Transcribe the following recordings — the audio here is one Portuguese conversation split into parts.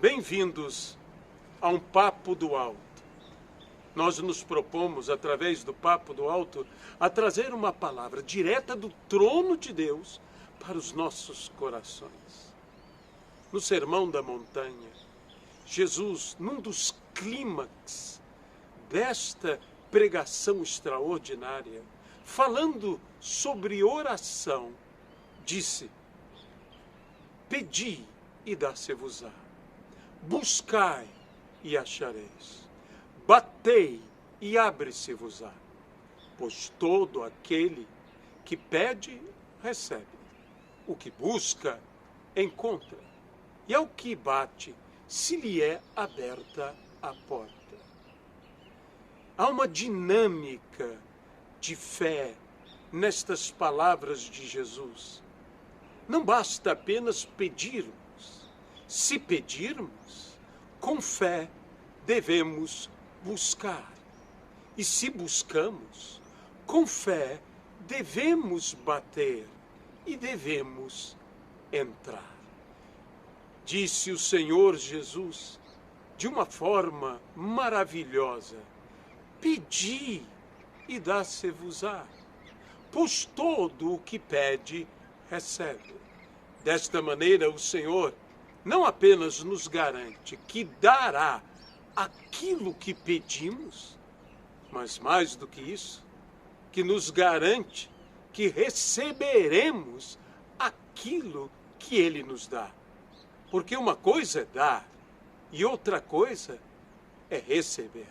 Bem-vindos a um Papo do Alto. Nós nos propomos, através do Papo do Alto, a trazer uma palavra direta do trono de Deus para os nossos corações. No Sermão da Montanha, Jesus, num dos clímax desta pregação extraordinária, falando sobre oração, disse: Pedi e dar-se-vos-á, buscai e achareis, batei e abre-se-vos-á, pois todo aquele que pede, recebe, o que busca, encontra, e ao que bate, se lhe é aberta a porta. Há uma dinâmica de fé nestas palavras de Jesus. Não basta apenas pedirmos. Se pedirmos, com fé devemos buscar. E se buscamos, com fé devemos bater e devemos entrar. Disse o Senhor Jesus de uma forma maravilhosa: Pedi e dá-se-vos-á, pois todo o que pede, recebe. Desta maneira, o Senhor não apenas nos garante que dará aquilo que pedimos, mas mais do que isso, que nos garante que receberemos aquilo que Ele nos dá. Porque uma coisa é dar e outra coisa é receber.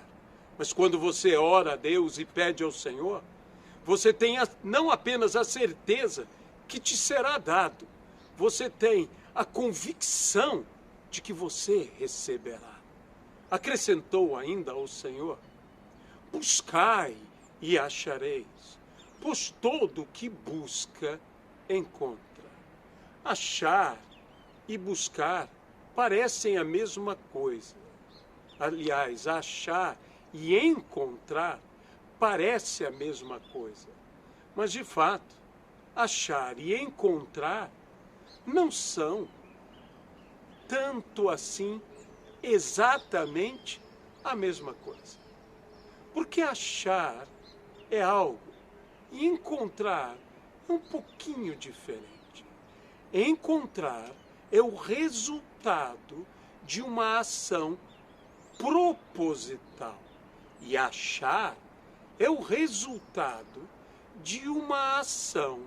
Mas quando você ora a Deus e pede ao Senhor, você tem não apenas a certeza que te será dado, você tem a convicção de que você receberá. Acrescentou ainda ao Senhor: buscai e achareis, pois todo o que busca, encontra. Achar e buscar parecem a mesma coisa. Aliás, achar e encontrar parece a mesma coisa. Mas, de fato, achar e encontrar não são tanto assim exatamente a mesma coisa. Porque achar é algo e encontrar é um pouquinho diferente. Encontrar é o resultado de uma ação proposital. E achar é o resultado de uma ação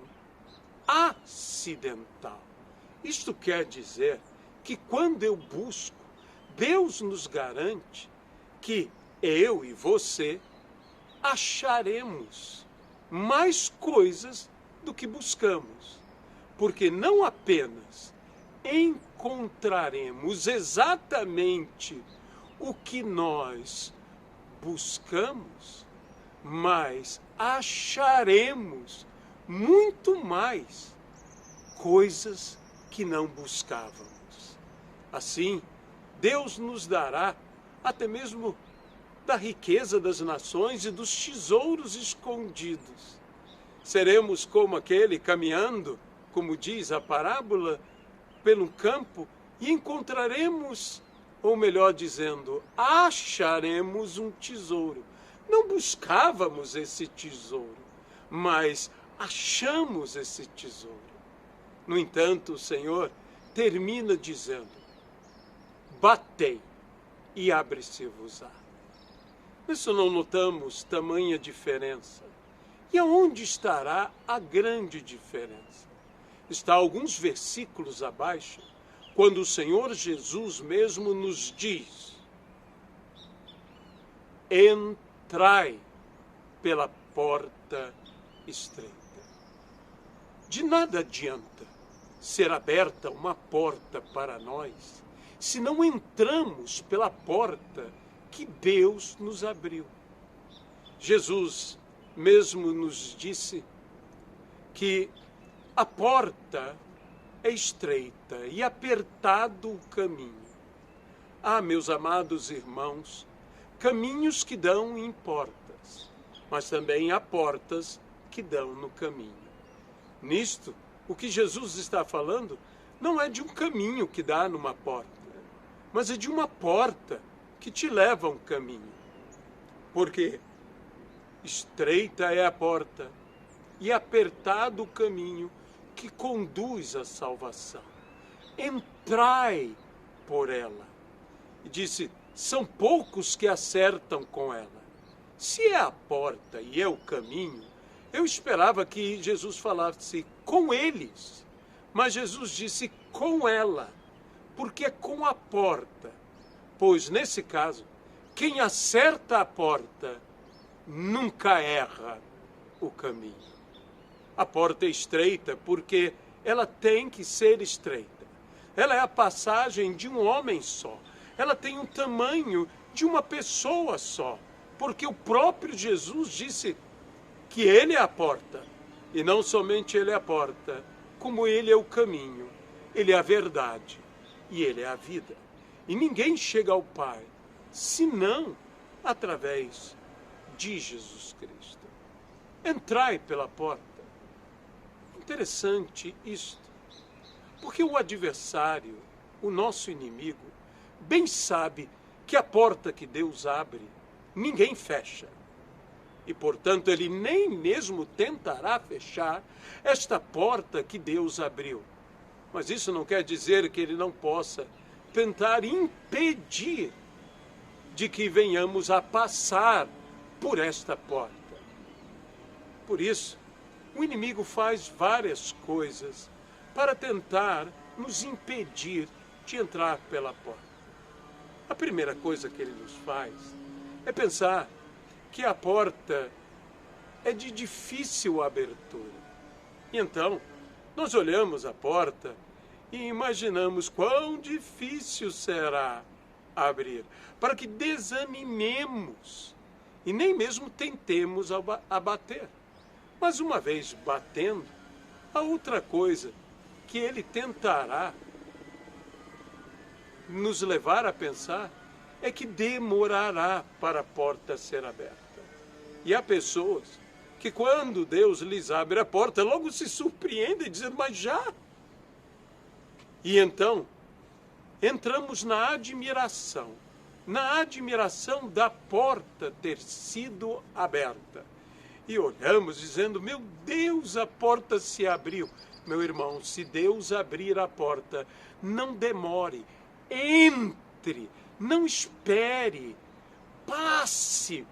acidental. Isto quer dizer que quando eu busco, Deus nos garante que eu e você acharemos mais coisas do que buscamos. Porque não apenas encontraremos exatamente o que nós buscamos, mas acharemos muito mais coisas que não buscávamos. Assim, Deus nos dará até mesmo da riqueza das nações e dos tesouros escondidos. Seremos como aquele caminhando, como diz a parábola, pelo campo e encontraremos, ou melhor dizendo, acharemos um tesouro. Não buscávamos esse tesouro, mas achamos esse tesouro. No entanto, o Senhor termina dizendo: batei e abre-se-vos-á. Isso não notamos tamanha diferença. E aonde estará a grande diferença? Está alguns versículos abaixo, quando o Senhor Jesus mesmo nos diz: entrai pela porta estreita. De nada adianta ser aberta uma porta para nós se não entramos pela porta que Deus nos abriu. Jesus mesmo nos disse que a porta é estreita e apertado o caminho. Ah, meus amados irmãos, caminhos que dão em portas, mas também há portas que dão no caminho. Nisto, o que Jesus está falando não é de um caminho que dá numa porta, mas é de uma porta que te leva a um caminho. Porque estreita é a porta e apertado o caminho que conduz à salvação. Entrai por ela. E disse, são poucos que acertam com ela. Se é a porta e é o caminho, eu esperava que Jesus falasse com eles. Mas Jesus disse com ela, porque é com a porta. Pois, nesse caso, quem acerta a porta nunca erra o caminho. A porta é estreita porque ela tem que ser estreita. Ela é a passagem de um homem só. Ela tem um tamanho de uma pessoa só. Porque o próprio Jesus disse que ele é a porta. E não somente ele é a porta, como ele é o caminho, ele é a verdade e ele é a vida. E ninguém chega ao Pai senão através de Jesus Cristo. Entrai pela porta. Interessante isto, porque o adversário, o nosso inimigo, bem sabe que a porta que Deus abre, ninguém fecha. E, portanto, ele nem mesmo tentará fechar esta porta que Deus abriu. Mas isso não quer dizer que ele não possa tentar impedir de que venhamos a passar por esta porta. Por isso, o inimigo faz várias coisas para tentar nos impedir de entrar pela porta. A primeira coisa que ele nos faz é pensar que a porta é de difícil abertura. E então, nós olhamos a porta e imaginamos quão difícil será abrir, para que desanimemos e nem mesmo tentemos a bater. Mas uma vez batendo, a outra coisa que ele tentará nos levar a pensar é que demorará para a porta ser aberta. E há pessoas que quando Deus lhes abre a porta, logo se surpreendem dizendo, mas já? E então, entramos na admiração da porta ter sido aberta. E olhamos dizendo, meu Deus, a porta se abriu. Meu irmão, se Deus abrir a porta, não demore, entre, não espere, passe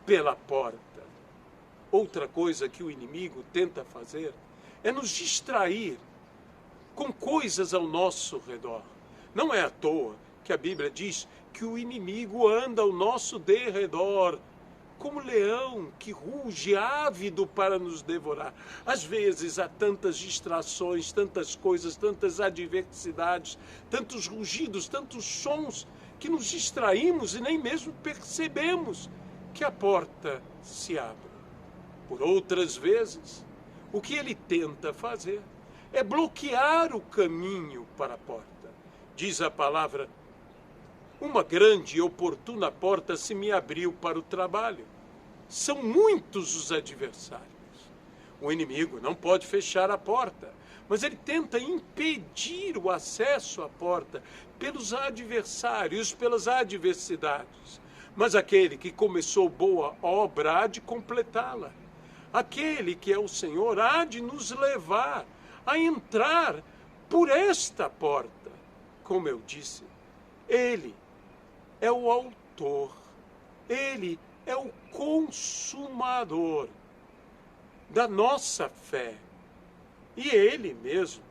pela porta. Outra coisa que o inimigo tenta fazer é nos distrair com coisas ao nosso redor. Não é à toa que a Bíblia diz que o inimigo anda ao nosso derredor, como leão que ruge ávido para nos devorar. Às vezes há tantas distrações, tantas coisas, tantas adversidades, tantos rugidos, tantos sons, que nos distraímos e nem mesmo percebemos que a porta se abre. Por outras vezes, o que ele tenta fazer é bloquear o caminho para a porta. Diz a palavra, uma grande e oportuna porta se me abriu para o trabalho. São muitos os adversários. O inimigo não pode fechar a porta, mas ele tenta impedir o acesso à porta pelos adversários, pelas adversidades. Mas aquele que começou boa obra há de completá-la. Aquele que é o Senhor há de nos levar a entrar por esta porta. Como eu disse, Ele é o autor, Ele é o consumador da nossa fé. E Ele mesmo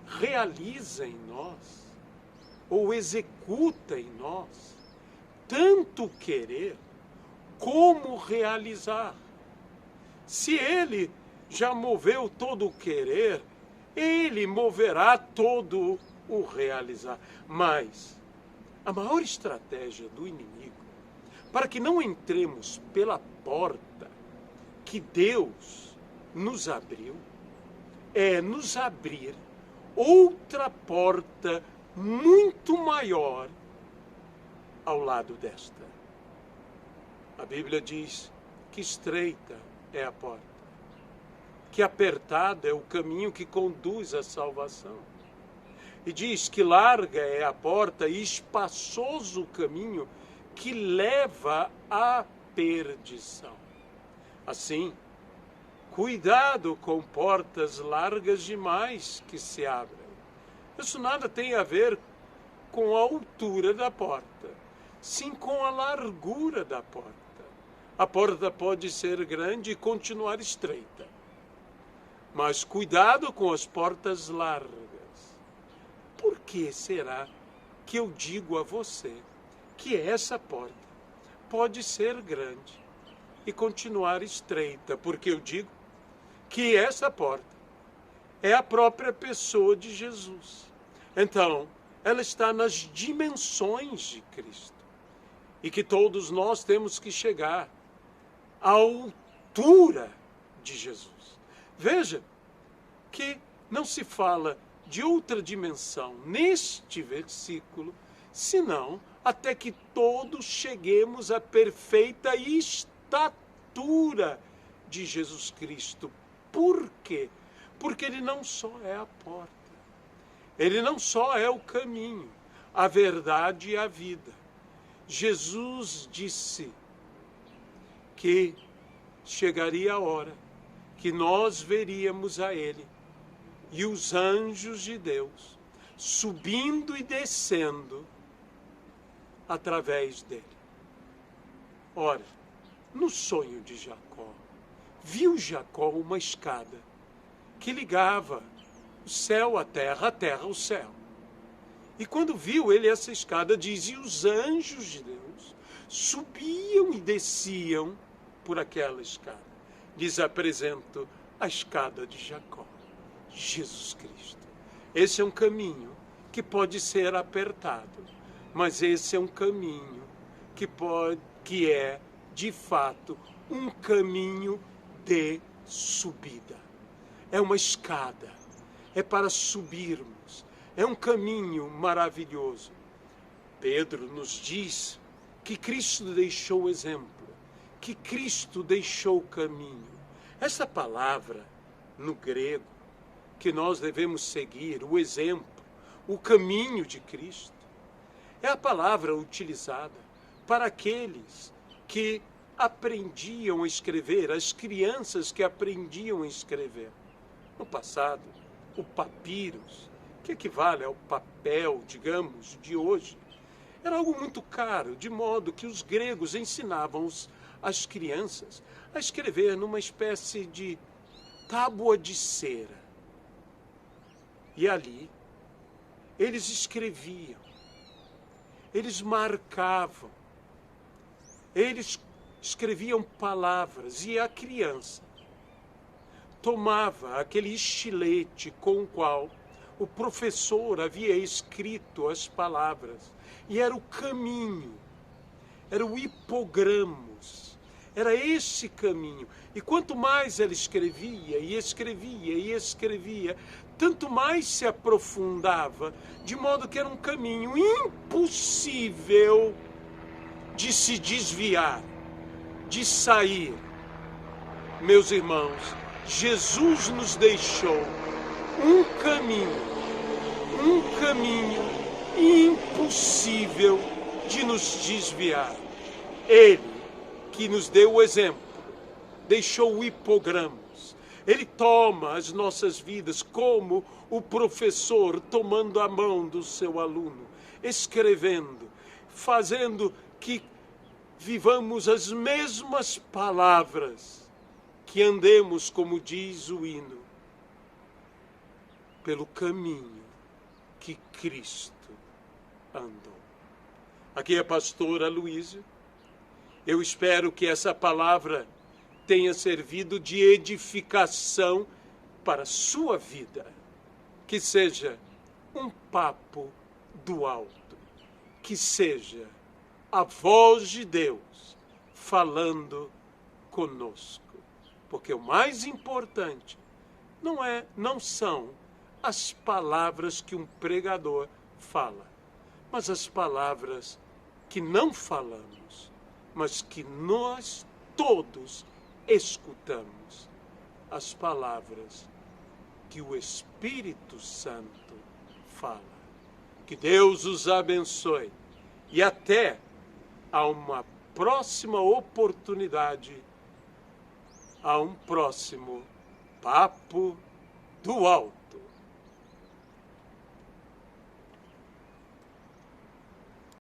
realiza em nós, ou executa em nós, tanto querer como realizar. Se Ele já moveu todo o querer, Ele moverá todo o realizar. Mas a maior estratégia do inimigo, para que não entremos pela porta que Deus nos abriu, é nos abrir outra porta muito maior ao lado desta. A Bíblia diz que estreita é a porta, que apertado é o caminho que conduz à salvação. E diz que larga é a porta e espaçoso o caminho que leva à perdição. Assim, cuidado com portas largas demais que se abrem. Isso nada tem a ver com a altura da porta, sim com a largura da porta. A porta pode ser grande e continuar estreita. Mas cuidado com as portas largas. Por que será que eu digo a você que essa porta pode ser grande e continuar estreita? Porque eu digo que essa porta é a própria pessoa de Jesus. Então, ela está nas dimensões de Cristo. E que todos nós temos que chegar à altura de Jesus. Veja que não se fala de outra dimensão neste versículo, senão até que todos cheguemos à perfeita estatura de Jesus Cristo. Por quê? Porque ele não só é a porta, ele não só é o caminho, a verdade e a vida. Jesus disse que chegaria a hora que nós veríamos a ele e os anjos de Deus subindo e descendo através dele. Ora, no sonho de Jacó, viu Jacó uma escada que ligava o céu à terra, a terra ao céu. E quando viu ele essa escada, diz, e os anjos de Deus subiam e desciam por aquela escada. Lhes apresento a escada de Jacó, Jesus Cristo. Esse é um caminho que pode ser apertado, mas esse é um caminho que é, de fato, um caminho de subida. É uma escada, é para subirmos, é um caminho maravilhoso. Pedro nos diz que Cristo deixou o exemplo, que Cristo deixou o caminho. Essa palavra, no grego, que nós devemos seguir, o exemplo, o caminho de Cristo, é a palavra utilizada para aqueles que aprendiam a escrever, as crianças que aprendiam a escrever. No passado, o papyrus, que equivale ao papel, digamos, de hoje, era algo muito caro, de modo que os gregos ensinavam as crianças a escrever numa espécie de tábua de cera. E ali, eles escreviam, eles marcavam, eles escreviam palavras, e a criança tomava aquele estilete com o qual o professor havia escrito as palavras, e era o caminho, era o hipogramos, era esse caminho. E quanto mais ela escrevia, e escrevia, e escrevia, tanto mais se aprofundava, de modo que era um caminho impossível de se desviar, de sair. Meus irmãos, Jesus nos deixou um caminho impossível de nos desviar. Ele, que nos deu o exemplo, deixou o hipogramos. Ele toma as nossas vidas como o professor tomando a mão do seu aluno, escrevendo, fazendo que vivamos as mesmas palavras, que andemos, como diz o hino, pelo caminho que Cristo andou. Aqui é a pastora Luísa. Eu espero que essa palavra tenha servido de edificação para a sua vida. Que seja um papo do alto. Que seja a voz de Deus falando conosco. Porque o mais importante não são as palavras que um pregador fala, mas as palavras que não falamos, mas que nós todos escutamos, as palavras que o Espírito Santo fala. Que Deus os abençoe. E até a uma próxima oportunidade, a um próximo Papo do Alto.